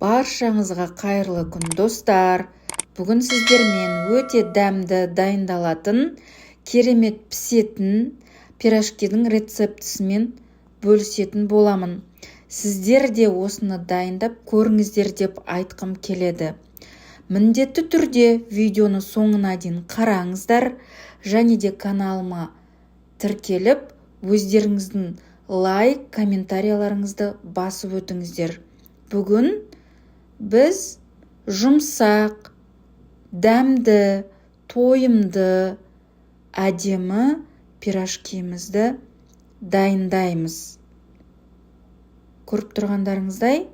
Баршаңызға қайырлы күн достар. Бүгін сіздермен өте дәмді дайындалатын, керемет пісетін пирожкидің рецептісімен бөлісетін боламын. Сіздер де осыны дайындап көріңіздер деп айтқым келеді. Міндетті түрде видеоны соңына дейін қараңыздар, және де каналыма тіркеліп, өздеріңіздің лайк, комментарияларыңызды басып өтіңіздер. Бүгін біз жұмсақ, дәмді, тойымды, әдемі пирожкимізді дайындаймыз. Көріп тұрғандарыңыздай,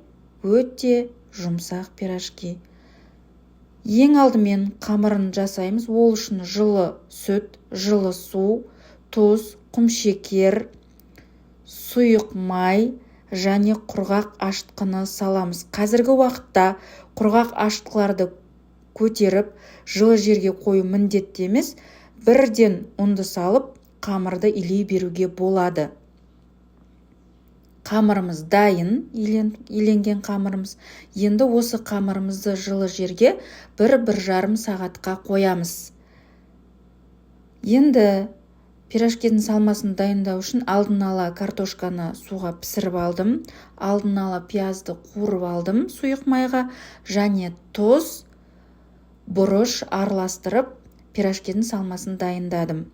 өте жұмсақ пирожки. Ең алдымен қамырын жасаймыз. Ол үшін жылы сүт, жылы су, тұз, құмшекер, сұйық май және құрғақ ашытқыны саламыз. Қазіргі уақытта құрғақ ашытқыларды көтеріп, жылы жерге қою міндетті емес, бірден ұнды салып, қамырды илей беруге болады. Қамырымыз дайын, иленген қамырымыз. Енді осы қамырымызды жылы жерге 1-1,5 сағатқа қоямыз. Енді пирожкидің салмасын дайындау үшін алдын ала картошканы суға пісіріп алдым. Алдын ала пиязды қуырып алдым сұйық майға, және тұз, бұрыш араластырып пирожкидің салмасын дайындадым.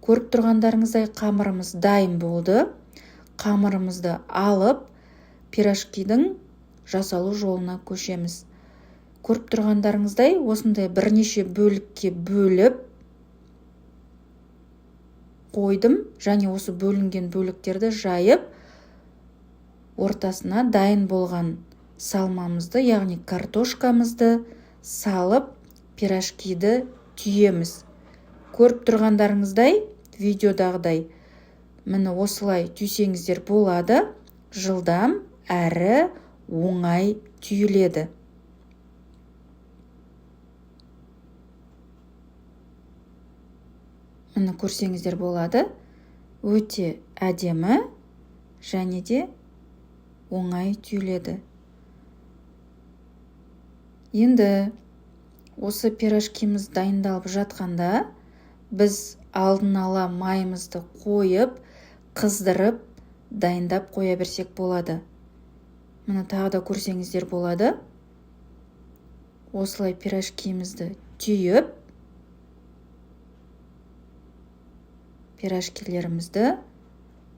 Көріп тұрғандарыңыздай қамырымыз дайын болды. Қамырымызды алып, пирожкидің жасалу жолына көшеміз. Көріп тұрғандарыңыздай осындай бірнеше бөлікке бөліп қойдым, және осы бөлінген бөліктерді жайып, ортасына дайын болған салмамызды, яғни картошкамызды салып, пирожкиді түйеміз. Көріп тұрғандарыңыздай, видеодағыдай, міне осылай түйсеңіздер болады. Жылдам әрі оңай түйіледі. Міне көрсеңіздер болады. Өте әдемі және де оңай түйіледі. Енді осы пирожкиміз дайындалып жатқанда, біз алдын ала майымызды қойып, қыздырып, дайындап қоя берсек болады. Міне тағы да көрсеңіздер болады. Осылай пирожкимізді түйіп, пирожкилерімізді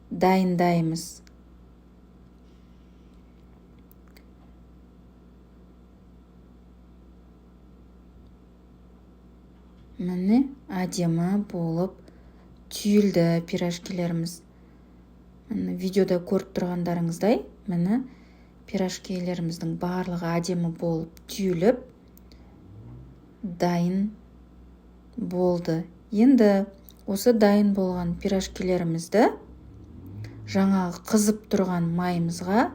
дайындаймыз. Міне әдемі болып түйілді пирожкилеріміз. Міне видеода көріп тұрғандарыңыздай, міне пирожкилеріміздің барлығы әдемі болып түйіліп, дайын болды. Енді осы дайын болған пирожкилерімізді жаңағы қызып тұрған майымызға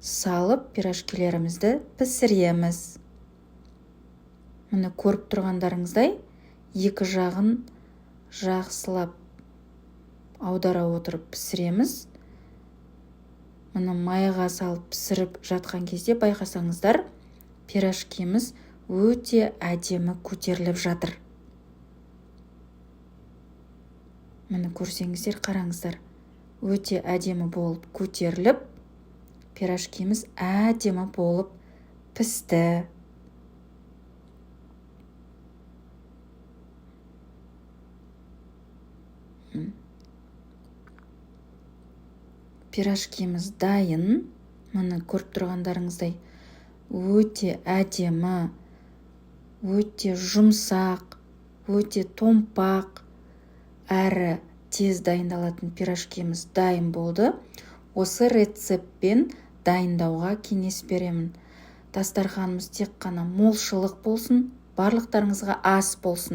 салып, пирожкилерімізді пісіреміз. Міне көріп тұрғандарыңыздай, екі жағын жақсылап аудара отырып пісіреміз. Міне майға салып пісіріп жатқан кезде байқасаңыздар, пирожкиміз өте әдемі көтеріліп жатыр. Міне көрсеңіздер, қараңыздар, өте әдемі болып көтеріліп, пирожкиміз әдемі болып пісті. Пирожкиміз дайын. Міне көріп тұрғандарыңыздай, өте әдемі, өте жұмсақ, өте томпақ, әрі тез дайындалатын пирожкиміз дайын болды. Осы рецептпен дайындауға кеңес беремін. Дастарханымыз тек қана молшылық болсын, барлықтарыңызға ас болсын.